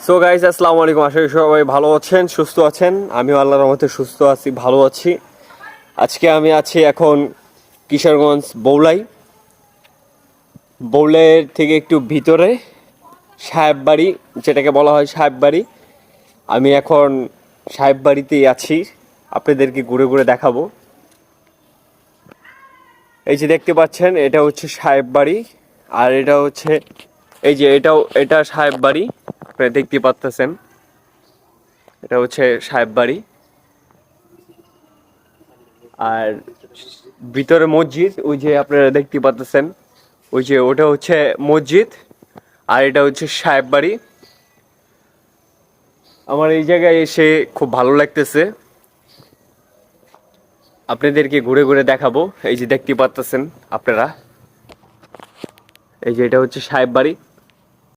So guys, আসসালামু আলাইকুম। আশা করি সবাই ভালো আছেন, সুস্থ আছেন। আমিও আল্লাহর রহমতে সুস্থ আছি, ভালো আছি। আজকে আমি আছি এখন কিশোরগঞ্জ বৌলের থেকে একটু ভিতরে সাহেববাড়ি, যেটাকে বলা হয় সাহেববাড়ি। আমি এখন সাহেববাড়িতেই আছি, আপনাদেরকে ঘুরে ঘুরে দেখাবো। এই যে দেখতে পাচ্ছেন, এটা হচ্ছে সাহেববাড়ি। আর এটা হচ্ছে এই যে এটা সাহেববাড়ি, আপনারা দেখতে পাচ্ছেন। এটা হচ্ছে সাহেববাড়ি। আর ভিতরে মসজিদ, ওই যে আপনারা দেখতে পাচ্ছেন, ওই যে ওটা হচ্ছে মসজিদ। আর এটা হচ্ছে সাহেববাড়ি। আমার এই জায়গায় এসে খুব ভালো লাগতেছে, আপনাদেরকে ঘুরে ঘুরে দেখাবো। এই যে দেখতে পাচ্ছেন আপনারা, এই যে এটা হচ্ছে সাহেববাড়ি।